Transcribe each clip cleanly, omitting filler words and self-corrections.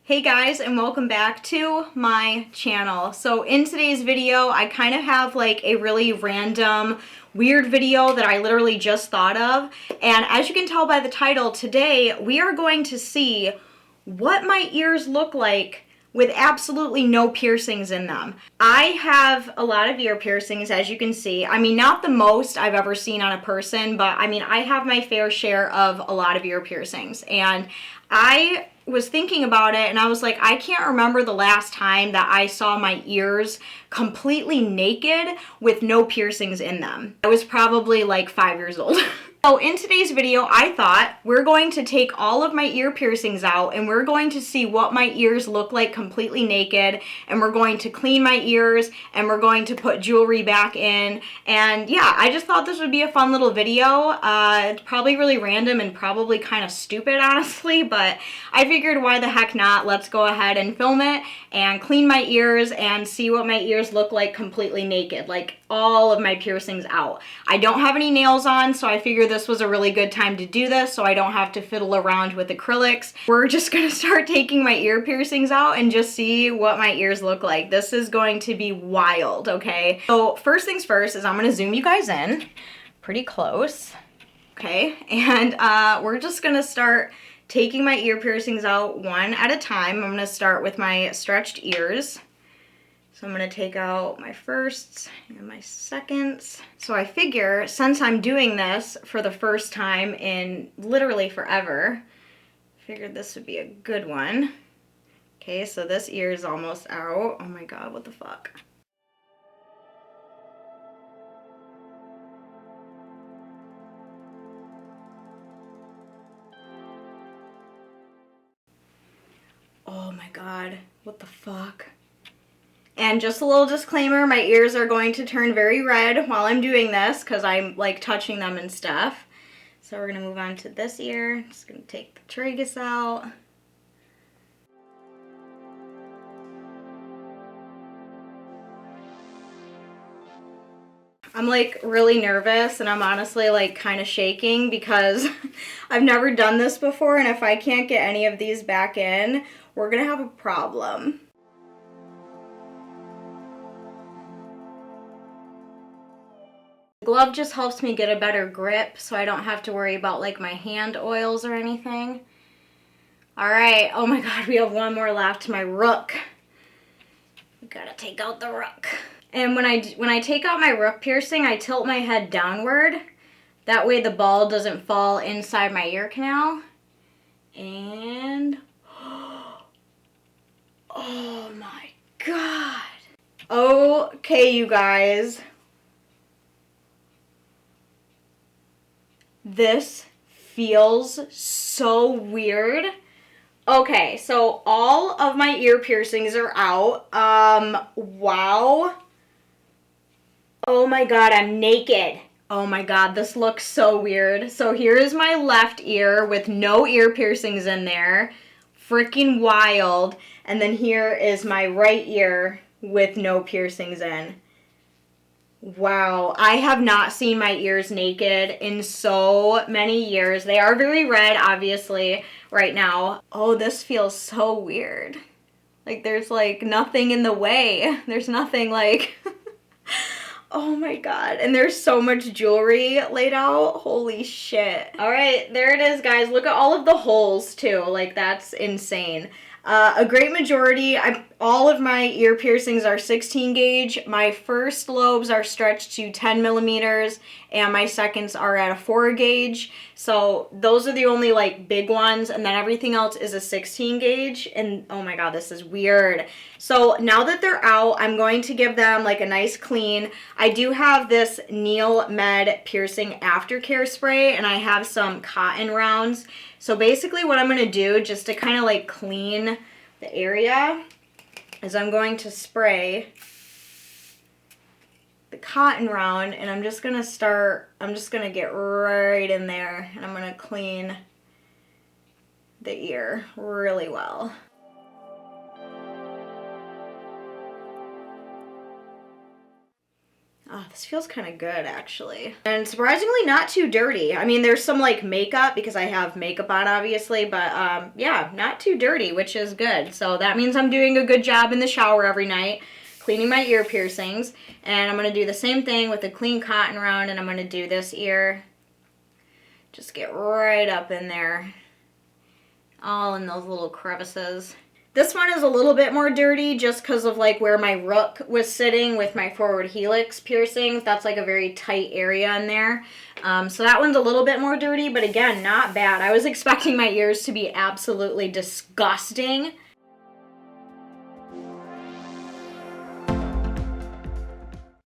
Hey guys, and welcome back to my channel. So in today's video, I kind of have like a really random, weird video that I literally just thought of. And as you can tell by the title, today we are going to see what my ears look like with absolutely no piercings in them. I have a lot of ear piercings, as you can see. I mean, not the most I've ever seen on a person, but I mean, I have my fair share of a lot of ear piercings. And I was thinking about it and I was like, I can't remember the last time that I saw my ears completely naked with no piercings in them. I was probably like 5 years old. So in today's video, I thought we're going to take all of my ear piercings out and we're going to see what my ears look like completely naked, and we're going to clean my ears and we're going to put jewelry back in. And yeah, I just thought this would be a fun little video. It's probably really random and probably kind of stupid, honestly, but I figured why the heck not? Let's go ahead and film it and clean my ears and see what my ears look like completely naked, like all of my piercings out. I don't have any nails on, so I figured this was a really good time to do this so I don't have to fiddle around with acrylics. We're just gonna start taking my ear piercings out and just see what my ears look like. This is going to be wild, okay? So first things first is I'm gonna zoom you guys in pretty close, okay? And we're just gonna start taking my ear piercings out one at a time. I'm gonna start with my stretched ears. So I'm going to take out my firsts and my seconds. So I figure since I'm doing this for the first time in literally forever, I figured this would be a good one. Okay, so this ear is almost out. Oh my god, what the fuck? Oh my god, what the fuck? And just a little disclaimer, my ears are going to turn very red while I'm doing this because I'm like touching them and stuff. So we're going to move on to this ear. Just going to take the tragus out. I'm like really nervous and I'm honestly like kind of shaking because I've never done this before, and if I can't get any of these back in, we're going to have a problem. The glove just helps me get a better grip so I don't have to worry about like my hand oils or anything. All right, oh my god, we have one more left, my rook. We gotta take out the rook. And when I take out my rook piercing, I tilt my head downward. That way the ball doesn't fall inside my ear canal. And oh my god. Okay, you guys. This feels so weird. Okay, so all of my ear piercings are out. Wow. Oh my god, I'm naked. Oh my god, this looks so weird. So here is my left ear with no ear piercings in there. Freaking wild. And then here is my right ear with no piercings in. Wow, I have not seen my ears naked in so many years. They are very red, obviously, right now. Oh, this feels so weird. Like, there's, like, nothing in the way. There's nothing, like... Oh my god. And there's so much jewelry laid out. Holy shit. All right, there it is, guys. Look at all of the holes, too. Like, that's insane. A great majority, all of my ear piercings are 16 gauge. My first lobes are stretched to 10 millimeters, and my seconds are at a 4 gauge. So those are the only like big ones, and then everything else is a 16 gauge. And oh my god, this is weird. So now that they're out, I'm going to give them like a nice clean. I do have this Neil Med piercing aftercare spray, and I have some cotton rounds. So basically what I'm going to do, just to kind of like clean the area, is I'm going to spray the cotton round, and I'm just going to get right in there, and I'm going to clean the ear really well. Oh, this feels kind of good, actually. And surprisingly not too dirty. I mean, there's some, like, makeup, because I have makeup on, obviously, but, yeah, not too dirty, which is good. So that means I'm doing a good job in the shower every night, cleaning my ear piercings. And I'm going to do the same thing with a clean cotton round, and I'm going to do this ear. Just get right up in there. All in those little crevices. This one is a little bit more dirty just because of like where my rook was sitting with my forward helix piercings. That's like a very tight area in there. So that one's a little bit more dirty, but again, not bad. I was expecting my ears to be absolutely disgusting.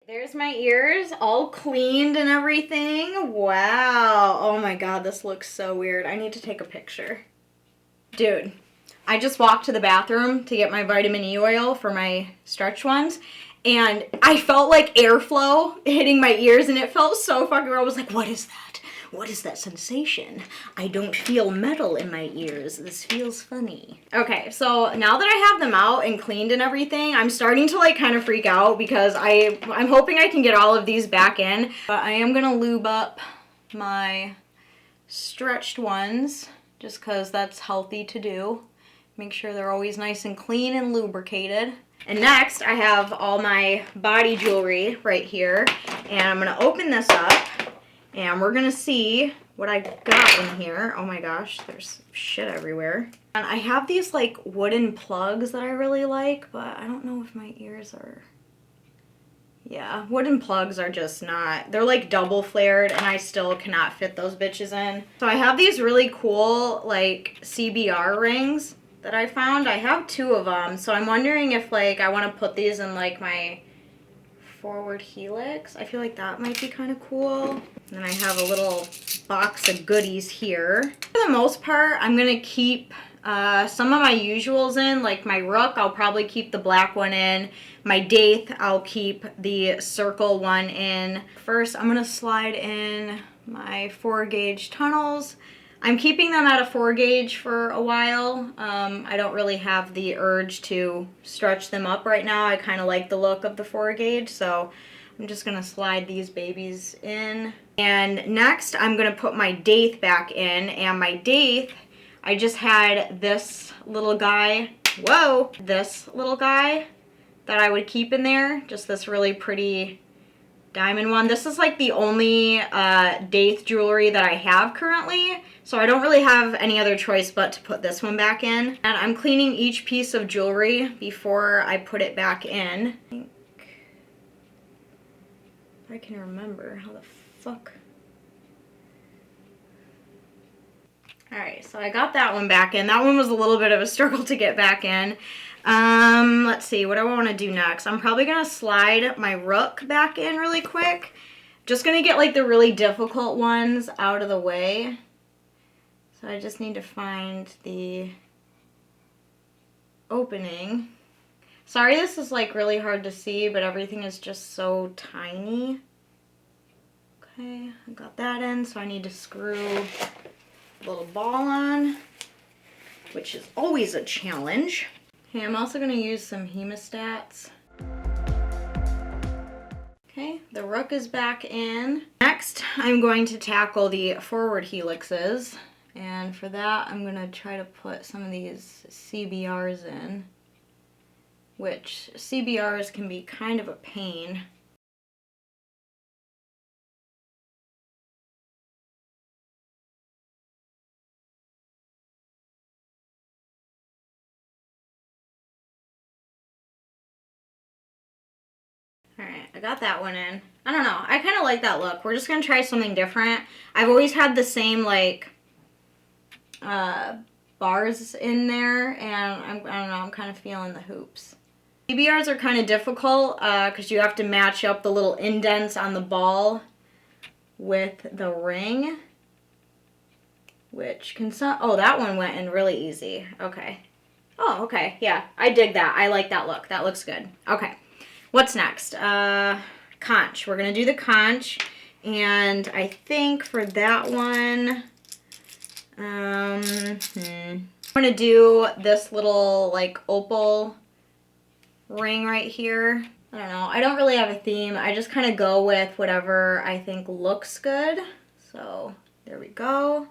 There's my ears all cleaned and everything. Wow. Oh my God, this looks so weird. I need to take a picture. Dude. I just walked to the bathroom to get my vitamin E oil for my stretch ones, and I felt like airflow hitting my ears, and it felt so fucking weird. I was like, what is that? What is that sensation? I don't feel metal in my ears. This feels funny. Okay, so now that I have them out and cleaned and everything, I'm starting to like kind of freak out because I'm hoping I can get all of these back in, but I am gonna lube up my stretched ones just because that's healthy to do. Make sure they're always nice and clean and lubricated. And next, I have all my body jewelry right here. And I'm going to open this up. And we're going to see what I got in here. Oh my gosh, there's shit everywhere. And I have these like wooden plugs that I really like. But I don't know if my ears are... Yeah, wooden plugs are just not... They're like double flared. And I still cannot fit those bitches in. So I have these really cool like CBR rings that I found. I have 2 of them, so I'm wondering if like I want to put these in like my forward helix. I feel like that might be kind of cool. And then I have a little box of goodies here. For the most part, I'm gonna keep some of my usuals in, like my rook, I'll probably keep the black one in. My daith, I'll keep the circle one in. First, I'm gonna slide in my 4-gauge tunnels. I'm keeping them at a 4-gauge for a while. I don't really have the urge to stretch them up right now. I kind of like the look of the 4-gauge, so I'm just gonna slide these babies in. And next, I'm gonna put my daith back in, and my daith, I just had this little guy, whoa, this little guy that I would keep in there, just this really pretty diamond one. This is like the only daith jewelry that I have currently, so I don't really have any other choice but to put this one back in. And I'm cleaning each piece of jewelry before I put it back in. I think I can remember how the fuck. Alright, so I got that one back in. That one was a little bit of a struggle to get back in. Let's see, what do I want to do next? I'm probably going to slide my rook back in really quick. Just going to get like the really difficult ones out of the way. So I just need to find the opening. Sorry this is like really hard to see, but everything is just so tiny. Okay, I got that in, so I need to screw a little ball on, which is always a challenge. Okay, I'm also going to use some hemostats. Okay, the rook is back in. Next, I'm going to tackle the forward helixes. And for that, I'm going to try to put some of these CBRs in, which CBRs can be kind of a pain. Alright, I got that one in. I don't know, I kind of like that look. We're just going to try something different. I've always had the same, like, bars in there, and I don't know, I'm kind of feeling the hoops. CBRs are kind of difficult, because you have to match up the little indents on the ball with the ring, which can oh, that one went in really easy. Okay. Oh, okay, yeah, I dig that. I like that look. That looks good. Okay. What's next? Conch. We're going to do the conch. And I think for that one, I'm going to do this little like opal ring right here. I don't know. I don't really have a theme. I just kind of go with whatever I think looks good. So there we go.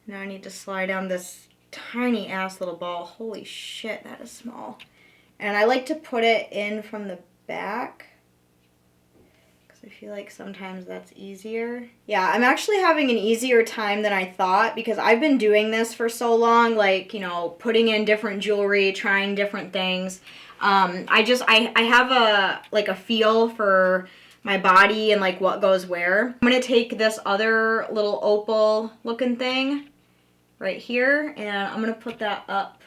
Now I need to slide down this tiny ass little ball. Holy shit, that is small. And I like to put it in from the back because I feel like sometimes that's easier. Yeah, I'm actually having an easier time than I thought because I've been doing this for so long, like, you know, putting in different jewelry, trying different things. I have a feel for my body and like what goes where. I'm gonna take this other little opal looking thing right here and I'm gonna put that up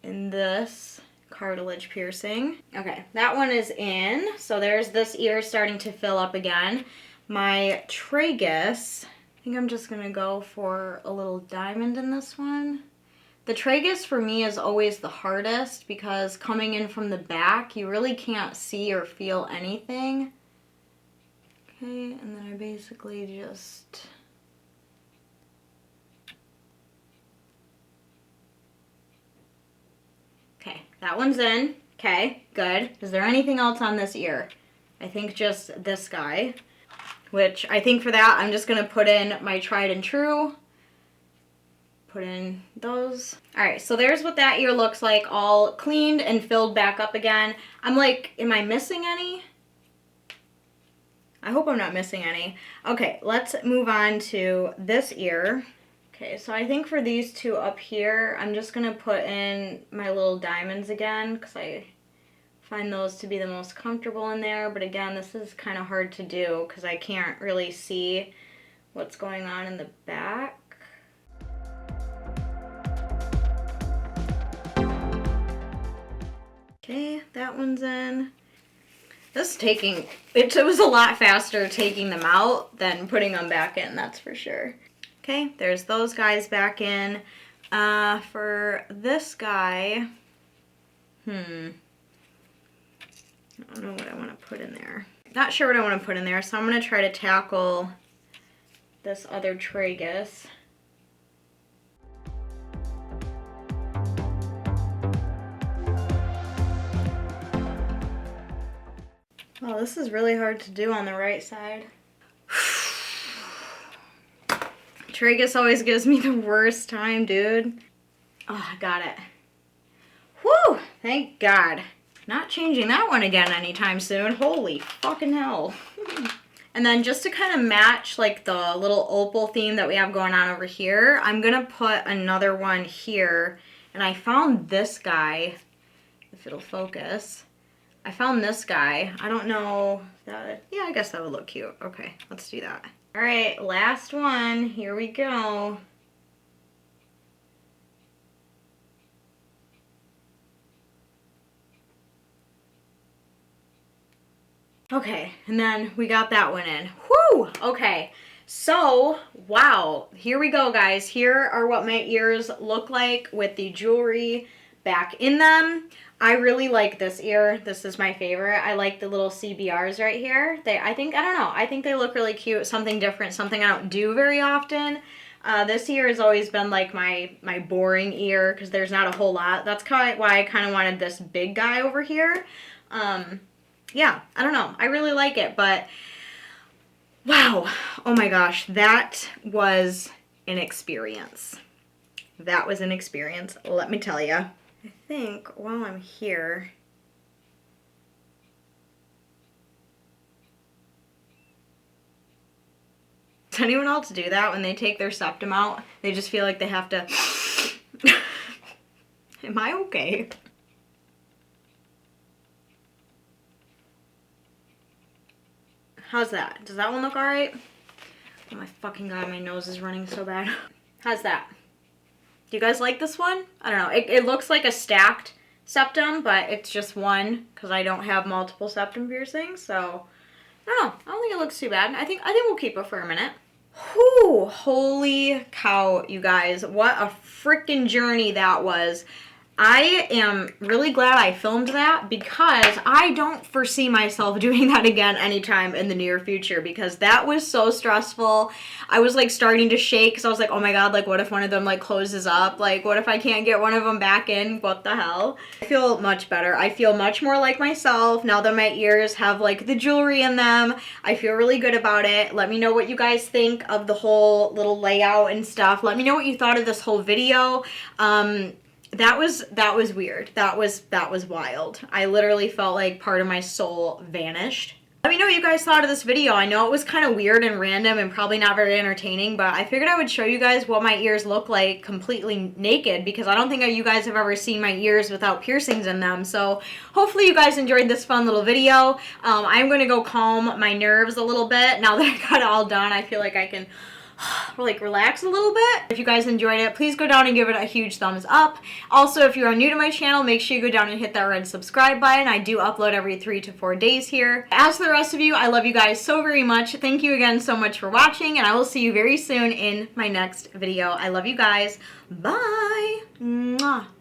in this cartilage piercing. Okay, that one is in. So there's this ear starting to fill up again. My tragus, I think I'm just gonna go for a little diamond in this one. The tragus for me is always the hardest because coming in from the back, you really can't see or feel anything. Okay, and then I basically just... Okay, that one's in. Okay, good. Is there anything else on this ear? I think just this guy, which I think for that, I'm just gonna put in my tried and true. Put in those. All right, so there's what that ear looks like, all cleaned and filled back up again. I'm like, am I missing any? I hope I'm not missing any. Okay, let's move on to this ear. Okay, so I think for these two up here, I'm just gonna put in my little diamonds again because I find those to be the most comfortable in there. But again, this is kind of hard to do because I can't really see what's going on in the back. Okay, that one's in. This is taking, it was a lot faster taking them out than putting them back in, that's for sure. Okay, there's those guys back in. For this guy, I don't know what I want to put in there. Not sure what I want to put in there, so I'm going to try to tackle this other tragus. Oh, this is really hard to do on the right side. Tragus always gives me the worst time, dude. Oh, I got it. Whew, thank God. Not changing that one again anytime soon. Holy fucking hell. And then just to kind of match like the little opal theme that we have going on over here, I'm gonna put another one here. And I found this guy, if it'll focus. I found this guy. I don't know if that, yeah, I guess that would look cute. Okay, let's do that. All right, last one. Here we go. Okay, and then we got that one in. Whew! Okay, so, wow. Here we go, guys. Here are what my ears look like with the jewelry back in them. I really like this ear. This is my favorite. I like the little CBRs right here. I don't know. I think they look really cute. Something different, something I don't do very often. This ear has always been like my boring ear because there's not a whole lot. That's why I kind of wanted this big guy over here. Yeah, I don't know. I really like it, but wow. Oh my gosh, that was an experience. That was an experience, let me tell you. I think while I'm here, does anyone else do that when they take their septum out? They just feel like they have to. Am I okay? How's that? Does that one look alright? Oh my fucking God, my nose is running so bad. How's that? Do you guys like this one? I don't know. It looks like a stacked septum, but it's just one because I don't have multiple septum piercings. So, I don't know. I don't think it looks too bad. I think we'll keep it for a minute. Whew, holy cow, you guys. What a freaking journey that was. I am really glad I filmed that because I don't foresee myself doing that again anytime in the near future because that was so stressful. I was like starting to shake because I was like, oh my god, like what if one of them like closes up? Like what if I can't get one of them back in? What the hell? I feel much better. I feel much more like myself now that my ears have like the jewelry in them. I feel really good about it. Let me know what you guys think of the whole little layout and stuff. Let me know what you thought of this whole video. That was weird. That was wild. I literally felt like part of my soul vanished. Let me know what you guys thought of this video. I know it was kind of weird and random and probably not very entertaining, but I figured I would show you guys what my ears look like completely naked because I don't think you guys have ever seen my ears without piercings in them. So hopefully you guys enjoyed this fun little video. I'm going to go calm my nerves a little bit. Now that I got it all done, I feel like I can like relax a little bit. If you guys enjoyed it, please go down and give it a huge thumbs up. Also, if you are new to my channel, make sure you go down and hit that red subscribe button. I do upload every 3 to 4 days here. As for the rest of you, I love you guys so very much. Thank you again so much for watching, and I will see you very soon in my next video. I love you guys. Bye. Mwah.